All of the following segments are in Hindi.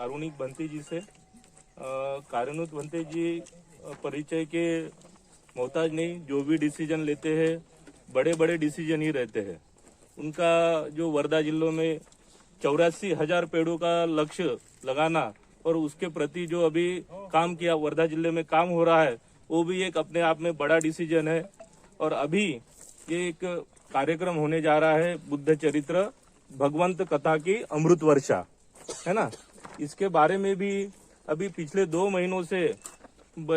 कारुणिक भंते जी से। कारुणिक भंते जी परिचय के मोहताज नहीं, जो भी डिसीजन लेते हैं बड़े बड़े डिसीजन ही रहते हैं। उनका जो वर्धा जिलों में 84,000 पेड़ों का लक्ष्य लगाना और उसके प्रति जो अभी काम किया वर्धा जिले में काम हो रहा है, वो भी एक अपने आप में बड़ा डिसीजन है। और अभी ये एक कार्यक्रम होने जा रहा है बुद्ध चरित्र भगवंत कथा की अमृत वर्षा, है ना। इसके बारे में भी अभी पिछले 2 महीनों से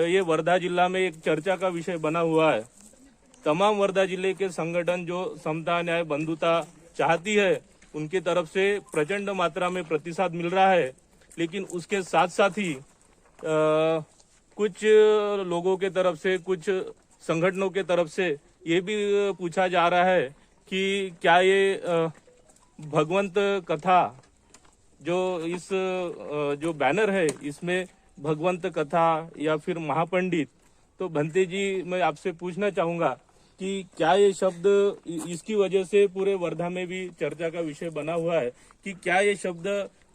ये वर्धा जिला में एक चर्चा का विषय बना हुआ है। तमाम वर्धा जिले के संगठन जो समता न्याय बंधुता चाहती है, उनकी तरफ से प्रचंड मात्रा में प्रतिसाद मिल रहा है। लेकिन उसके साथ साथ ही कुछ लोगों के तरफ से, कुछ संगठनों के तरफ से ये भी पूछा जा रहा है कि क्या ये भगवंत कथा जो इस जो बैनर है इसमें भगवंत कथा या फिर महापंडित। तो भंते जी, मैं आपसे पूछना चाहूंगा कि क्या ये शब्द इसकी वजह से पूरे वर्धा में भी चर्चा का विषय बना हुआ है कि क्या ये शब्द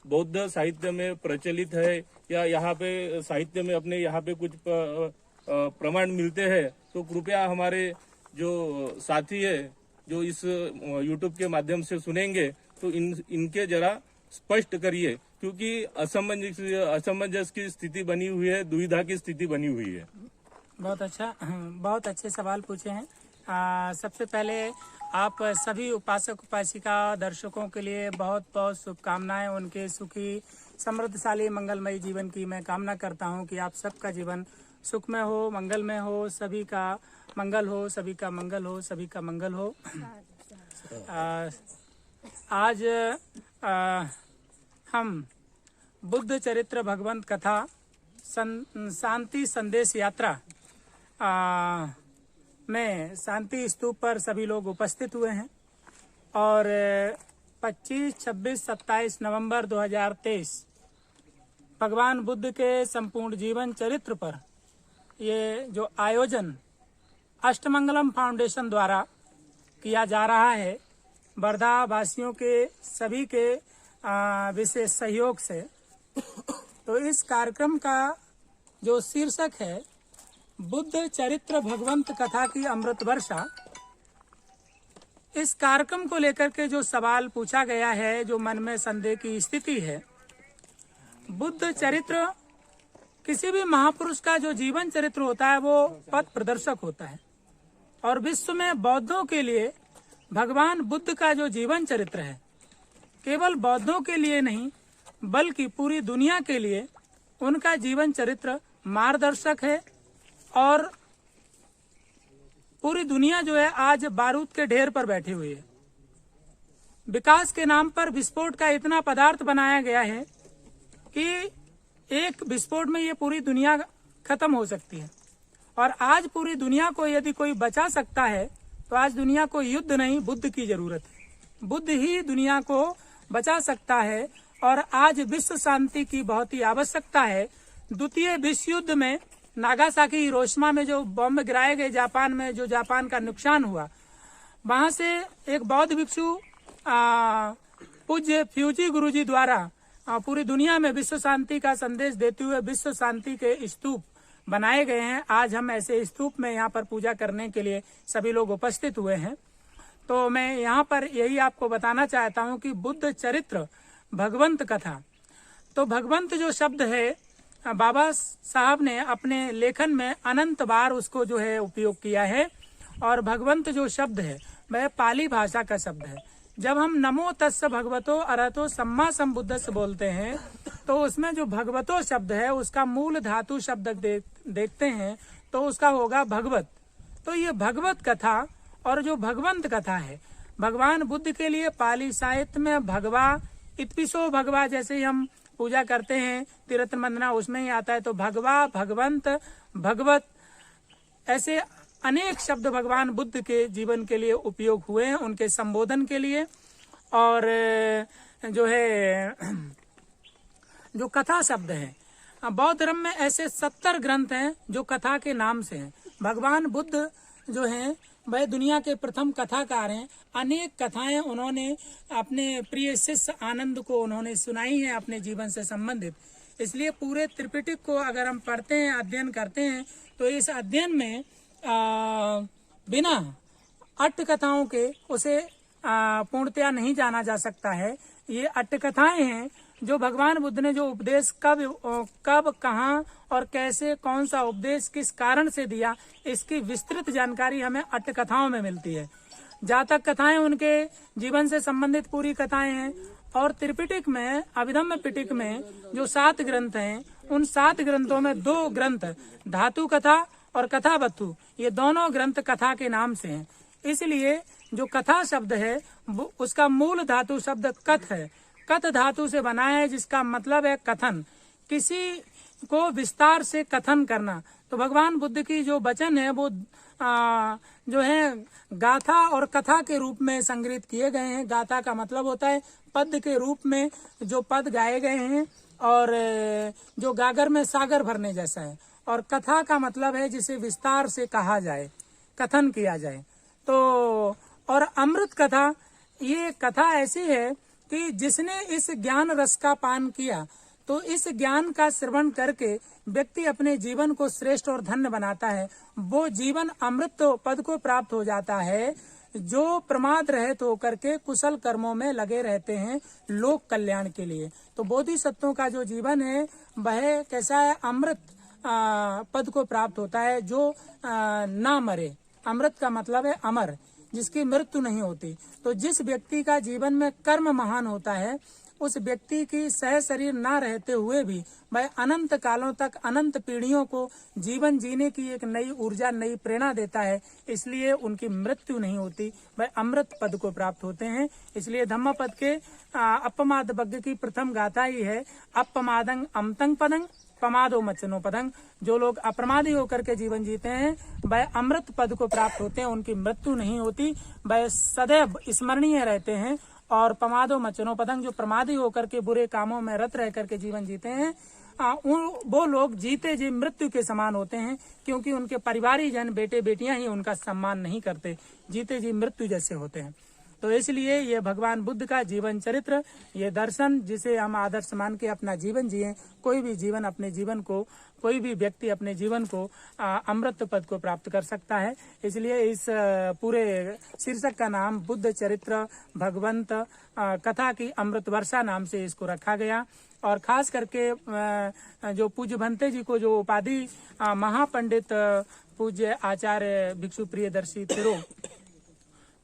बौद्ध साहित्य में प्रचलित है या यहाँ पे साहित्य में अपने यहाँ पे कुछ प्रमाण मिलते हैं? तो कृपया हमारे जो साथी है जो इस YouTube के माध्यम से सुनेंगे तो इनके जरा स्पष्ट करिए, क्योंकि असमंजस की स्थिति बनी हुई है, दुविधा की स्थिति बनी हुई है। बहुत अच्छा, बहुत अच्छे सवाल पूछे हैं। सबसे पहले आप सभी उपासक उपासिका दर्शकों के लिए बहुत बहुत शुभकामनाएं। उनके सुखी समृद्धशाली मंगलमयी जीवन की मैं कामना करता हूं कि आप सबका जीवन सुखमय हो, मंगलमय हो, सभी का मंगल हो, सभी का मंगल हो, सभी का मंगल हो। आज हम बुद्ध चरित्र भगवंत कथा शांति संदेश यात्रा में शांति स्तूप पर सभी लोग उपस्थित हुए हैं और 25, 26, 27 नवंबर 2023 भगवान बुद्ध के संपूर्ण जीवन चरित्र पर ये जो आयोजन अष्टमंगलम फाउंडेशन द्वारा किया जा रहा है, वर्धा वासियों के सभी के विशेष सहयोग से, तो इस कार्यक्रम का जो शीर्षक है बुद्ध चरित्र भगवंत कथा की अमृत वर्षा। इस कार्यक्रम को लेकर के जो सवाल पूछा गया है, जो मन में संदेह की स्थिति है, बुद्ध चरित्र किसी भी महापुरुष का जो जीवन चरित्र होता है वो पथ प्रदर्शक होता है और विश्व में बौद्धों के लिए भगवान बुद्ध का जो जीवन चरित्र है केवल बौद्धों के लिए नहीं बल्कि पूरी दुनिया के लिए उनका जीवन चरित्र मार्गदर्शक है। और पूरी दुनिया जो है आज बारूद के ढेर पर बैठी हुई है। विकास के नाम पर विस्फोट का इतना पदार्थ बनाया गया है कि एक विस्फोट में ये पूरी दुनिया खत्म हो सकती है। और आज पूरी दुनिया को यदि कोई बचा सकता है तो आज दुनिया को युद्ध नहीं, बुद्ध की जरूरत है। बुद्ध ही दुनिया को बचा सकता है और आज विश्व शांति की बहुत ही आवश्यकता है। द्वितीय विश्व युद्ध में नागासाकी हिरोशिमा में जो बम गिराए गए, जापान में जो जापान का नुकसान हुआ, वहां से एक बौद्ध भिक्षु पूज्य फ्यूजी गुरुजी द्वारा पूरी दुनिया में विश्व शांति का संदेश देते हुए विश्व शांति के स्तूप बनाए गए हैं। आज हम ऐसे स्तूप में यहाँ पर पूजा करने के लिए सभी लोग उपस्थित हुए हैं। तो मैं यहाँ पर यही आपको बताना चाहता हूँ कि बुद्ध चरित्र भगवंत कथा, तो भगवंत जो शब्द है बाबा साहब ने अपने लेखन में अनंत बार उसको जो है उपयोग किया है। और भगवंत जो शब्द है वह पाली भाषा का शब्द है। जब हम नमो तस्स भगवतो अरहतो सम्मा संबुद्धस्स बोलते हैं तो उसमें जो भगवतो शब्द है उसका मूल धातु शब्द देखते हैं तो उसका होगा भगवत। तो ये भगवत कथा और जो भगवंत कथा है, भगवान बुद्ध के लिए पाली साहित्य में भगवा इतपिसो भगवा, जैसे ही हम पूजा करते हैं तीर्थ वंदना उसमें ही आता है, तो भगवा, भगवंत, भगवत, ऐसे अनेक शब्द भगवान बुद्ध के जीवन के लिए उपयोग हुए हैं, उनके संबोधन के लिए। और जो है जो कथा शब्द है, बौद्ध धर्म में ऐसे 70 ग्रंथ हैं जो कथा के नाम से हैं। भगवान बुद्ध जो हैं वह दुनिया के प्रथम कथाकार हैं। अनेक कथाएं उन्होंने अपने प्रिय शिष्य आनंद को उन्होंने सुनाई हैं अपने जीवन से संबंधित। इसलिए पूरे त्रिपिटक को अगर हम पढ़ते हैं, अध्ययन करते हैं, तो इस अध्ययन में बिना अट्ट कथाओं के उसे पूर्णतया नहीं जाना जा सकता है। ये अट्ट कथाएं हैं जो भगवान बुद्ध ने जो उपदेश कब कहाँ और कैसे कौन सा उपदेश किस कारण से दिया, इसकी विस्तृत जानकारी हमें अट्ट कथाओं में मिलती है। जातक कथाएं उनके जीवन से संबंधित पूरी कथाएं हैं। और त्रिपिटक में, अभिधम्म पिटक में जो 7 ग्रंथ हैं, उन 7 ग्रंथों में 2 ग्रंथ धातु कथा और कथावत्थु, ये दोनों ग्रंथ कथा के नाम से हैं। इसलिए जो कथा शब्द है उसका मूल धातु शब्द कथ है। कथ धातु से बना है, जिसका मतलब है कथन, किसी को विस्तार से कथन करना। तो भगवान बुद्ध की जो वचन है वो जो है गाथा और कथा के रूप में संग्रहित किए गए हैं। गाथा का मतलब होता है पद के रूप में जो पद गाए गए हैं, और जो गागर में सागर भरने जैसा है। और कथा का मतलब है जिसे विस्तार से कहा जाए, कथन किया जाए। तो और अमृत कथा, ये कथा ऐसी है कि जिसने इस ज्ञान रस का पान किया, तो इस ज्ञान का श्रवण करके व्यक्ति अपने जीवन को श्रेष्ठ और धन्य बनाता है। वो जीवन अमृत पद को प्राप्त हो जाता है, जो प्रमाद रहित होकर के कुशल कर्मों में लगे रहते हैं लोक कल्याण के लिए। तो बोधिसत्वों का जो जीवन है वह कैसा है, अमृत पद को प्राप्त होता है, जो ना मरे। अमृत का मतलब है अमर, जिसकी मृत्यु नहीं होती। तो जिस व्यक्ति का जीवन में कर्म महान होता है, उस व्यक्ति की सह शरीर ना रहते हुए भी वह अनंत कालों तक, अनंत पीढ़ियों को जीवन जीने की एक नई ऊर्जा, नई प्रेरणा देता है। इसलिए उनकी मृत्यु नहीं होती, वह अमृत पद को प्राप्त होते हैं। इसलिए धम्म पद के अपमाद वग्ग की प्रथम गाथा ही है, अपमादं अमतं पदं पमादो मचनो पदं। जो लोग अप्रमादी होकर के जीवन जीते हैं वह अमृत पद को प्राप्त होते हैं, उनकी मृत्यु नहीं होती, वह सदैव स्मरणीय रहते हैं। और पमादो मचनो पदंग, जो प्रमादी होकर के बुरे कामों में रत रह करके जीवन जीते हैं, वो लोग जीते जी मृत्यु के समान होते हैं, क्योंकि उनके परिवारी जन, बेटे बेटियां ही उनका सम्मान नहीं करते, जीते जी मृत्यु जैसे होते हैं। तो इसलिए ये भगवान बुद्ध का जीवन चरित्र, ये दर्शन, जिसे हम आदर्श मान के अपना जीवन जिए, कोई भी व्यक्ति अपने जीवन को अमृत पद को प्राप्त कर सकता है। इसलिए इस पूरे शीर्षक का नाम बुद्ध चरित्र भगवंत कथा की अमृत वर्षा नाम से इसको रखा गया। और खास करके जो पूज्य भंते जी को जो उपाधि महापंडित पूज्य आचार्य भिक्षु प्रियदर्शी थिरो,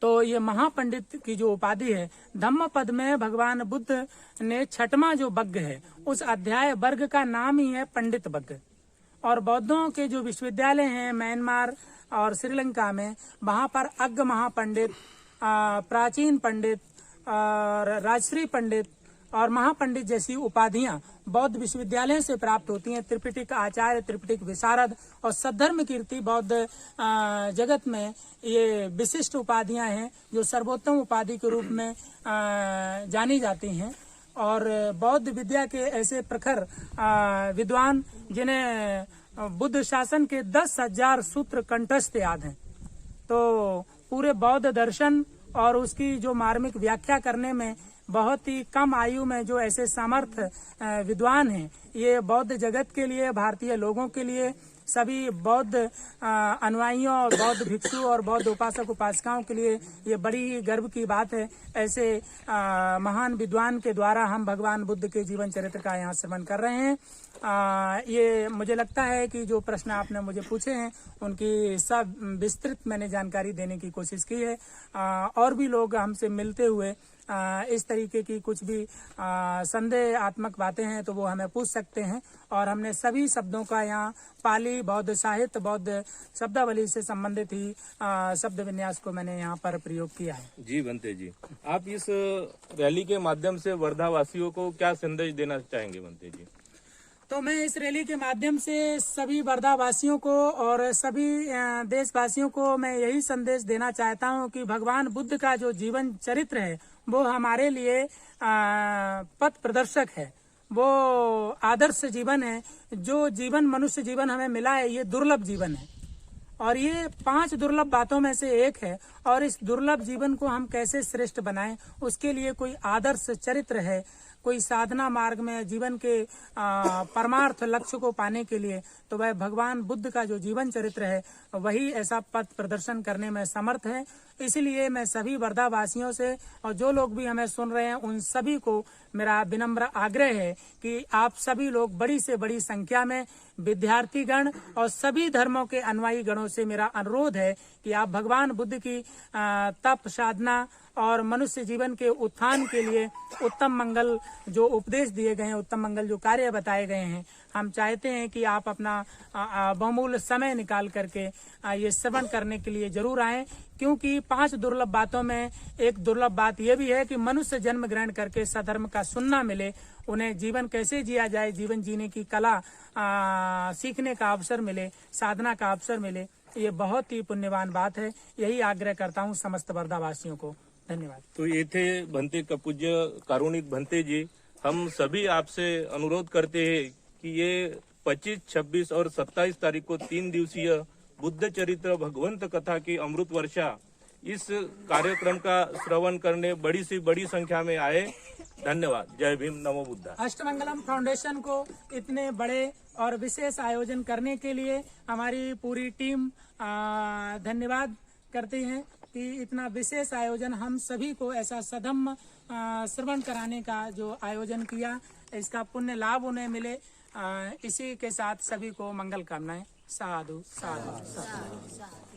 तो ये महापंडित की जो उपाधि है, धम्म पद में भगवान बुद्ध ने 6वां जो वग्ग है, उस अध्याय वर्ग का नाम ही है पंडित वग्ग। और बौद्धों के जो विश्वविद्यालय हैं म्यांमार और श्रीलंका में, वहां पर अग्ग महापंडित, प्राचीन पंडित और राजश्री पंडित और महापंडित जैसी उपाधियां बौद्ध विश्वविद्यालय से प्राप्त होती हैं। त्रिपिटक आचार्य, त्रिपिटक विशारद और सद्धर्म कीर्ति बौद्ध जगत में ये विशिष्ट उपाधियां हैं, जो सर्वोत्तम उपाधि के रूप में जानी जाती हैं। और बौद्ध विद्या के ऐसे प्रखर विद्वान, जिन्हें बुद्ध शासन के 10,000 सूत्र कंठस्थ याद हैं, तो पूरे बौद्ध दर्शन और उसकी जो मार्मिक व्याख्या करने में बहुत ही कम आयु में जो ऐसे समर्थ विद्वान हैं, ये बौद्ध जगत के लिए, भारतीय लोगों के लिए, सभी बौद्ध अनुयायियों और बौद्ध भिक्षु और बौद्ध उपासक उपासिकाओं के लिए ये बड़ी गर्व की बात है। ऐसे महान विद्वान के द्वारा हम भगवान बुद्ध के जीवन चरित्र का यहाँ श्रवण कर रहे हैं। ये मुझे लगता है कि जो प्रश्न आपने मुझे पूछे हैं उनकी सब विस्तृत मैंने जानकारी देने की कोशिश की है। और भी लोग हमसे मिलते हुए इस तरीके की कुछ भी संदेहात्मक बातें हैं तो वो हमें पूछ सकते हैं। और हमने सभी शब्दों का यहाँ पाली, बौद्ध साहित्य, बौद्ध शब्दावली से संबंधित ही शब्द विन्यास को मैंने यहाँ पर प्रयोग किया है। जी भंते जी, आप इस रैली के माध्यम से वर्धा वासियों को क्या संदेश देना चाहेंगे भंते जी? तो मैं इस रैली के माध्यम से सभी वर्धा वासियों को और सभी देशवासियों को मैं यही संदेश देना चाहता हूँ कि भगवान बुद्ध का जो जीवन चरित्र है वो हमारे लिए पथ प्रदर्शक है, वो आदर्श जीवन है। जो जीवन, मनुष्य जीवन हमें मिला है, ये दुर्लभ जीवन है और ये 5 दुर्लभ बातों में से एक है। और इस दुर्लभ जीवन को हम कैसे श्रेष्ठ बनाएं, उसके लिए कोई आदर्श चरित्र है, कोई साधना मार्ग में जीवन के परमार्थ लक्ष्य को पाने के लिए, तो वह भगवान बुद्ध का जो जीवन चरित्र है वही ऐसा पथ प्रदर्शन करने में समर्थ है। इसलिए मैं सभी वर्धा वासियों से और जो लोग भी हमें सुन रहे हैं उन सभी को मेरा विनम्र आग्रह है कि आप सभी लोग बड़ी से बड़ी संख्या में विद्यार्थी गण और सभी धर्मों के अनुयायी गणों से मेरा अनुरोध है कि आप भगवान बुद्ध की तप साधना और मनुष्य जीवन के उत्थान के लिए उत्तम मंगल जो उपदेश दिए गए हैं, उत्तम मंगल जो कार्य बताए गए हैं, हम चाहते हैं कि आप अपना बहुमूल्य समय निकाल करके ये श्रवण करने के लिए जरूर आएं। क्योंकि 5 दुर्लभ बातों में एक दुर्लभ बात यह भी है कि मनुष्य जन्म ग्रहण करके सधर्म का सुनना मिले, उन्हें जीवन कैसे जिया जाए, जीवन जीने की कला सीखने का अवसर मिले, साधना का अवसर मिले। ये बहुत ही पुण्यवान बात है। यही आग्रह करता हूँ समस्त वर्धावासियों को। धन्यवाद। तो ये थे भंते का पूज्य कारुणिक भंते जी। हम सभी आपसे अनुरोध करते हैं कि ये 25, 26 और 27 तारीख को 3 दिवसीय बुद्ध चरित्र भगवंत कथा की अमृत वर्षा, इस कार्यक्रम का श्रवण करने बड़ी से बड़ी संख्या में आए। धन्यवाद। जय भीम, नमो बुद्धा। अष्टमंगलम फाउंडेशन को इतने बड़े और विशेष आयोजन करने के लिए हमारी पूरी टीम धन्यवाद करती है कि इतना विशेष आयोजन हम सभी को ऐसा सधम्म श्रवण कराने का जो आयोजन किया, इसका पुण्य लाभ उन्हें मिले। इसी के साथ सभी को मंगल कामनाएं। साधु साधु साधु।